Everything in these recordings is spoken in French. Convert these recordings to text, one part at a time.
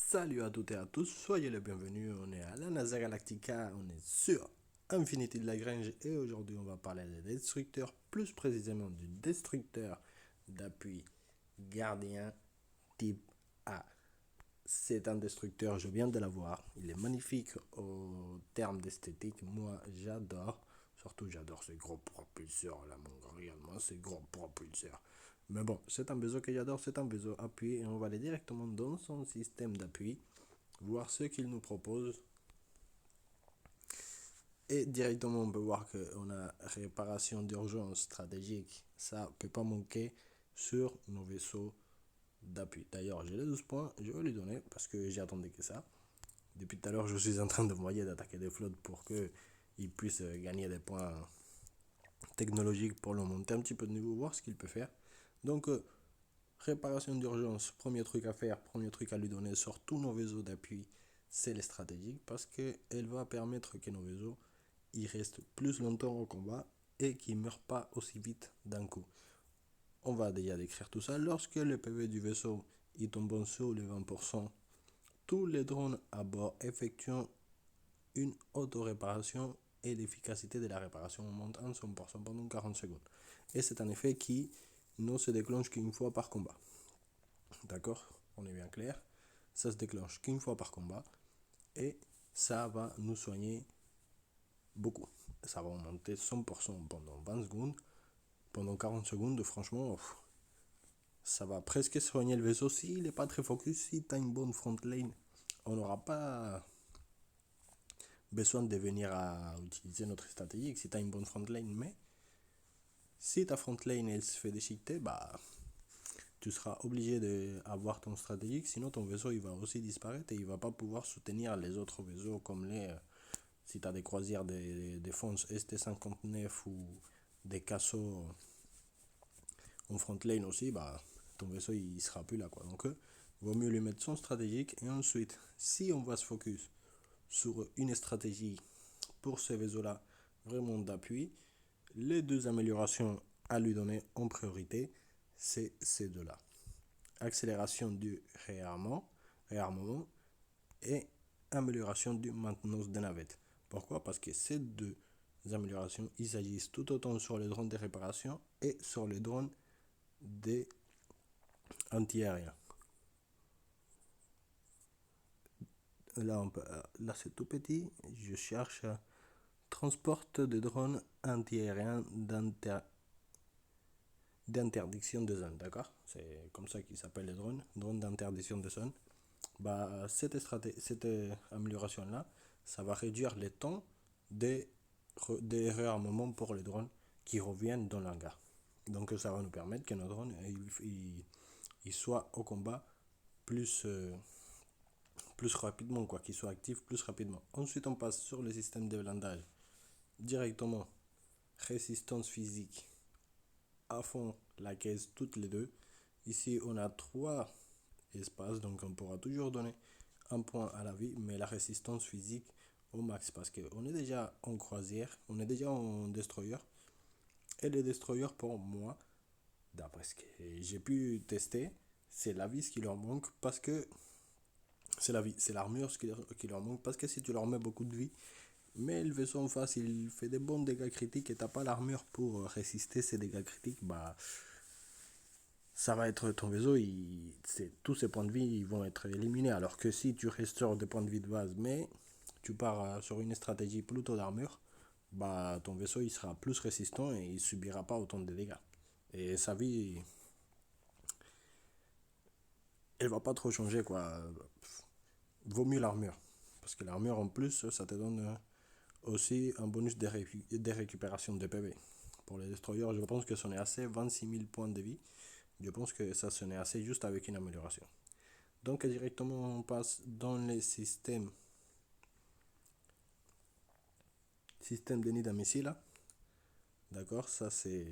Salut à toutes et à tous, soyez les bienvenus. On est à la NASA Galactica, on est sur Infinity de Lagrange et aujourd'hui on va parler des destructeurs, plus précisément du destructeur d'appui gardien type A. C'est un destructeur, je viens de l'avoir, il est magnifique au terme d'esthétique, moi j'adore, surtout j'adore ce gros propulseur là, mon gars, regarde-moi ce gros propulseur. Mais bon, c'est un vaisseau que j'adore, c'est un vaisseau appui et on va aller directement dans son système d'appui voir ce qu'il nous propose. Et directement, on peut voir qu'on a réparation d'urgence stratégique. Ça ne peut pas manquer sur nos vaisseaux d'appui. D'ailleurs, j'ai les 12 points, je vais lui donner parce que j'attendais que ça. Depuis tout à l'heure, je suis en train de moyer d'attaquer des flottes pour qu'il puisse gagner des points technologiques pour le monter un petit peu de niveau, voir ce qu'il peut faire. Donc, réparation d'urgence, premier truc à faire, premier truc à lui donner sur tous nos vaisseaux d'appui, c'est les stratégiques parce qu'elle va permettre que nos vaisseaux ils restent plus longtemps au combat et qu'ils ne meurent pas aussi vite d'un coup. On va déjà décrire tout ça. Lorsque le PV du vaisseau il tombe sous les 20%, tous les drones à bord effectuent une auto-réparation et l'efficacité de la réparation monte en 100% pendant 40 secondes. Et c'est un effet qui ne se déclenche qu'une fois par combat. D'accord? On est bien clair. Ça se déclenche qu'une fois par combat et ça va nous soigner beaucoup. Ça va augmenter 100% pendant 20 secondes. Pendant 40 secondes, franchement, ça va presque soigner le vaisseau. S'il n'est pas très focus, si tu as une bonne front lane, on n'aura pas besoin de venir à utiliser notre stratégie si tu as une bonne front lane. Mais si ta front lane elle se fait déchiqueter, bah, tu seras obligé d'avoir ton stratégique. Sinon, ton vaisseau il va aussi disparaître et il va pas pouvoir soutenir les autres vaisseaux comme si tu as des croisières des défenses ST-59 ou des cassos en front lane aussi, bah, ton vaisseau il sera plus là quoi. Donc, vaut mieux lui mettre son stratégique et ensuite, si on va se focus sur une stratégie pour ce vaisseau là, vraiment d'appui, les deux améliorations à lui donner en priorité, c'est ces deux là. Accélération du réarmement et amélioration du maintenance des navettes. Pourquoi? Parce que ces deux améliorations, ils agissent tout autant sur les drones de réparation et sur les drones des anti-aériens. Là c'est tout petit. Je cherche transporte de drones anti-aériens d'interdiction de zone. D'accord? C'est comme ça qu'ils s'appellent les drones d'interdiction de zone. Bah, cette amélioration-là, ça va réduire les temps des réarmements pour les drones qui reviennent dans l'hangar. Donc ça va nous permettre que nos drones ils soient au combat plus, plus rapidement, quoi, qu'ils soient actifs plus rapidement. Ensuite, on passe sur le système de blindage. Directement, résistance physique à fond la caisse, toutes les deux. Ici, on a trois espaces, donc on pourra toujours donner un point à la vie, mais la résistance physique au max parce qu'on est déjà en croisière, on est déjà en destroyer. Et les destroyers, pour moi, d'après ce que j'ai pu tester, c'est la vie ce qui leur manque parce que c'est la vie, c'est l'armure qui leur manque parce que si tu leur mets beaucoup de vie, mais le vaisseau en face il fait des bons dégâts critiques et t'as pas l'armure pour résister ces dégâts critiques, bah ça va être ton vaisseau, tous ses points de vie ils vont être éliminés. Alors que si tu restaures des points de vie de base, mais tu pars sur une stratégie plutôt d'armure, bah ton vaisseau il sera plus résistant et il subira pas autant de dégâts. Et sa vie, elle va pas trop changer quoi. Vaut mieux l'armure. Parce que l'armure en plus, ça te donne aussi un bonus de récupération de PV. Pour les destroyers, je pense que c'en est assez, 26 000 points de vie. Je pense que ça c'en est assez juste avec une amélioration. Donc directement on passe dans les systèmes de nid à missiles. D'accord, ça c'est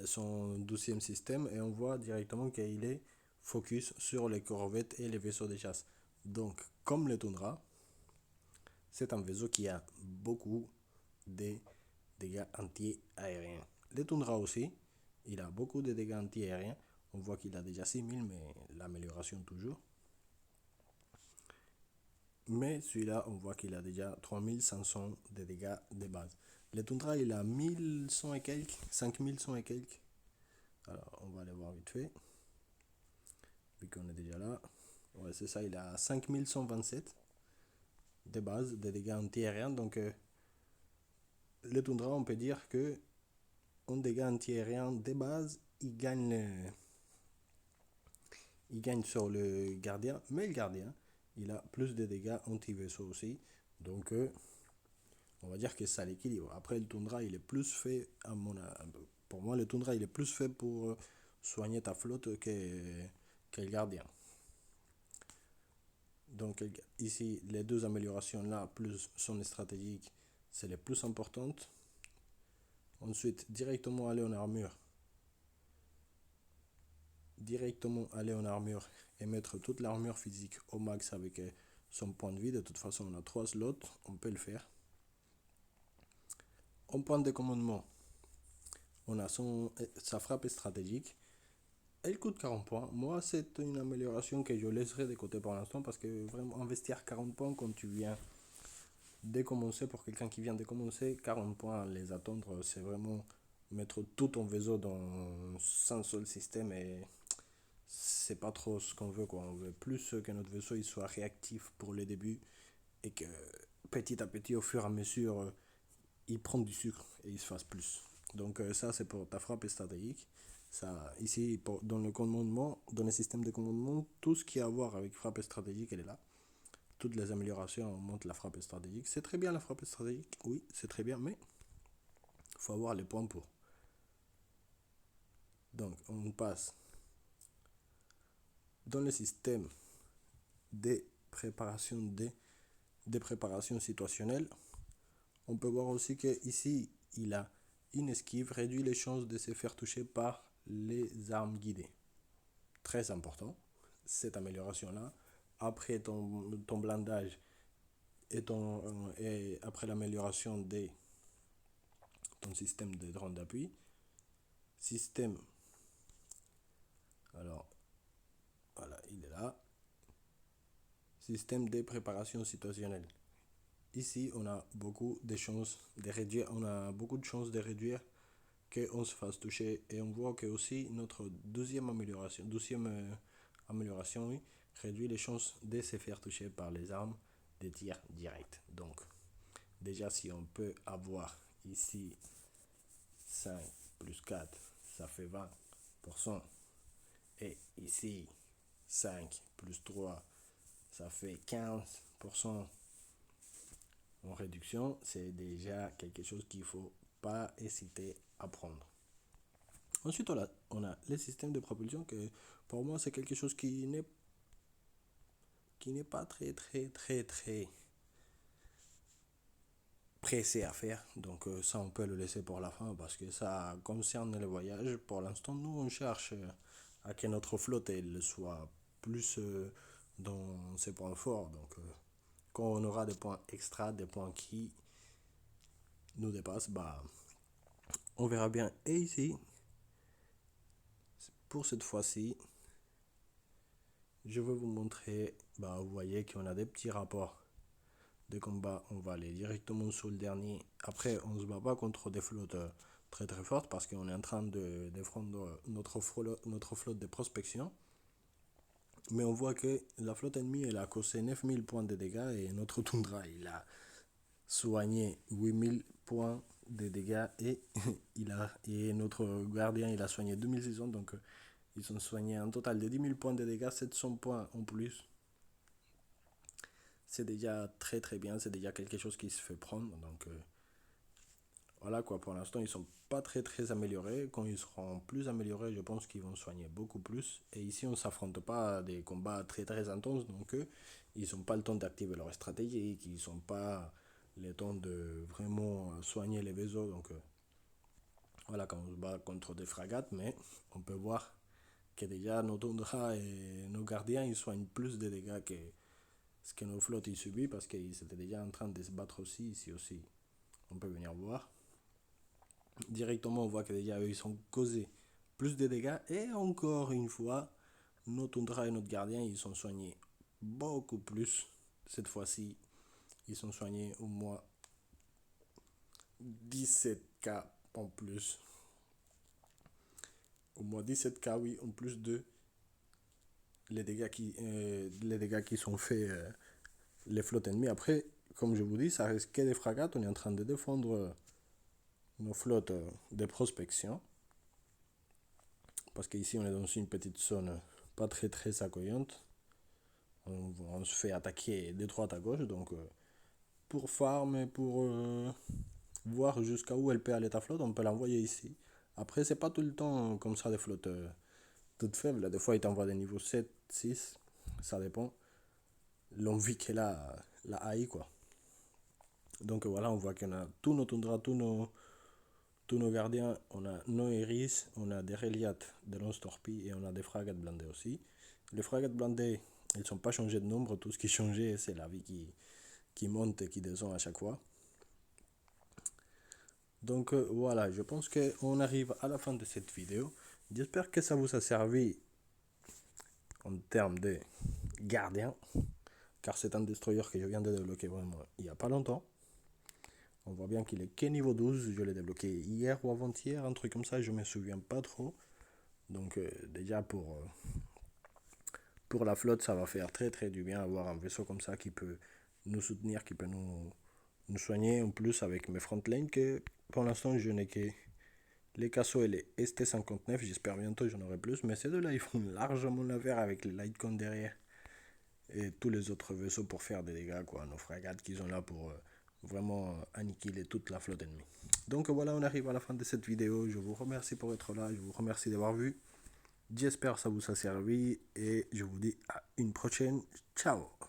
son 12e système et on voit directement qu'il est focus sur les corvettes et les vaisseaux de chasse. Donc comme le Tundra, c'est un vaisseau qui a beaucoup de dégâts anti-aériens. Le Tundra aussi, il a beaucoup de dégâts anti-aériens. On voit qu'il a déjà 6000, mais l'amélioration toujours. Mais celui-là, on voit qu'il a déjà 3500 de dégâts de base. Le Tundra, il a 1100 et quelques, 5100 et quelques. Alors, on va aller voir vite fait, vu qu'on est déjà là. Ouais, c'est ça, il a 5127 de base, de dégâts anti-aériens. Donc, le Tundra, on peut dire que en dégâts anti-aériens de base, il gagne sur le gardien. Mais le gardien, il a plus de dégâts anti-vaisseau aussi. Donc, on va dire que ça l'équilibre. Après, le Tundra, il est plus fait, pour moi, le Tundra, il est plus fait pour soigner ta flotte que le gardien. Donc, ici, les deux améliorations là, plus son stratégique, c'est les plus importantes. Ensuite, directement aller en armure. Directement aller en armure et mettre toute l'armure physique au max avec son point de vie. De toute façon, on a 3 slots, on peut le faire. En point de commandement, on a sa frappe stratégique. Elle coûte 40 points. Moi, c'est une amélioration que je laisserai de côté pour l'instant parce que vraiment investir 40 points quand tu viens de commencer, pour quelqu'un qui vient de commencer, 40 points, les attendre, c'est vraiment mettre tout ton vaisseau dans un seul système et c'est pas trop ce qu'on veut, quoi. On veut plus que notre vaisseau il soit réactif pour le début et que petit à petit, au fur et à mesure, il prend du sucre et il se fasse plus. Donc ça, c'est pour ta frappe stratégique. Ça, ici, dans le commandement, dans le système de commandement, tout ce qui a à voir avec frappe stratégique, elle est là. Toutes les améliorations montent la frappe stratégique. C'est très bien la frappe stratégique, oui, c'est très bien, mais il faut avoir les points pour. Donc, on passe dans le système des préparations situationnelles. On peut voir aussi qu'ici, il a une esquive, réduit les chances de se faire toucher par les armes guidées. Très important, cette amélioration-là. Après ton blindage et après l'amélioration de ton système de drone d'appui, système, alors voilà, il est là, système de préparation situationnelle. Ici, on a beaucoup de chances de réduire, qu'on se fasse toucher. Et on voit que aussi notre deuxième amélioration, oui, réduit les chances de se faire toucher par les armes de tir direct. Donc, déjà, si on peut avoir ici 5 plus 4, ça fait 20%. Et ici, 5 plus 3, ça fait 15% en réduction. C'est déjà quelque chose qu'il ne faut pas hésiter à prendre. Ensuite, on a les systèmes de propulsion que pour moi, c'est quelque chose qui n'est pas très, très, très, très pressé à faire. Donc ça, on peut le laisser pour la fin parce que ça concerne le voyage. Pour l'instant, nous, on cherche à que notre flotte elle soit plus dans ses points forts. Donc quand on aura des points extra, des points qui nous dépassent, bah, on verra bien. Et ici, pour cette fois-ci, je vais vous montrer, bah, vous voyez qu'on a des petits rapports de combat. On va aller directement sur le dernier. Après, on ne se bat pas contre des flottes très très fortes parce qu'on est en train de défendre notre flotte de prospection. Mais on voit que la flotte ennemie, elle a causé 9000 points de dégâts et notre Tundra, il a soigné 8000 points de dégâts et notre gardien, il a soigné 2600. Donc, ils ont soigné un total de 10 000 points de dégâts, 700 points en plus. C'est déjà très très bien, c'est déjà quelque chose qui se fait prendre. Donc, voilà quoi, pour l'instant, ils sont pas très très améliorés. Quand ils seront plus améliorés, je pense qu'ils vont soigner beaucoup plus. Et ici, on s'affronte pas à des combats très très intenses, donc ils n'ont pas le temps d'activer leur stratégie, ils n'ont pas le temps de vraiment soigner les vaisseaux. Donc voilà, quand on se bat contre des fragates, mais on peut voir que déjà nos Tundra et nos gardiens, ils soignent plus de dégâts que ce que nos flottes ils subissent parce qu'ils étaient déjà en train de se battre aussi, ici aussi. On peut venir voir. Directement, on voit que déjà eux, ils sont causés plus de dégâts. Et encore une fois, nos Tundra et notre gardien, ils sont soignés beaucoup plus. Cette fois-ci, ils sont soignés au moins 17K en plus. Au moins 17K, oui, en plus de les dégâts qui sont faits, les flottes ennemies. Après, comme je vous dis, ça reste que des fragates. On est en train de défendre nos flottes de prospection. Parce qu'ici, on est dans une petite zone pas très accueillante. On se fait attaquer de droite à gauche. Donc, pour farm et pour voir jusqu'à où elle peut aller ta flotte, on peut l'envoyer ici. Après, c'est pas tout le temps comme ça des flottes toutes faibles. Des fois, ils t'envoient des niveaux 7, 6. Ça dépend. L'envie qu'elle a, la AI, quoi. Donc voilà, on voit qu'on a tous nos Tundra, tous nos gardiens. On a nos Iris, on a des Reliates, des Lance Torpilles et on a des fragates blindées aussi. Les fragates blindées, ils ne sont pas changés de nombre. Tout ce qui changeait, c'est la vie qui monte et qui descend à chaque fois. Donc voilà, je pense qu'on arrive à la fin de cette vidéo. J'espère que ça vous a servi en termes de gardiens, car c'est un destroyer que je viens de débloquer vraiment il n'y a pas longtemps. On voit bien qu'il est que niveau 12, je l'ai débloqué hier ou avant-hier, un truc comme ça, je me souviens pas trop. Donc déjà pour la flotte, ça va faire très du bien avoir un vaisseau comme ça qui peut nous soutenir, qui peut nous soigner. En plus avec mes frontlines que pour l'instant je n'ai que les Casso et les ST59, j'espère bientôt j'en aurai plus, mais ces deux-là ils font largement l'affaire avec les Lightcon derrière et tous les autres vaisseaux pour faire des dégâts, quoi. Nos fragates qui sont là pour vraiment annihiler toute la flotte ennemie. Donc voilà, on arrive à la fin de cette vidéo. Je vous remercie pour être là, je vous remercie d'avoir vu. J'espère que ça vous a servi et je vous dis à une prochaine. Ciao.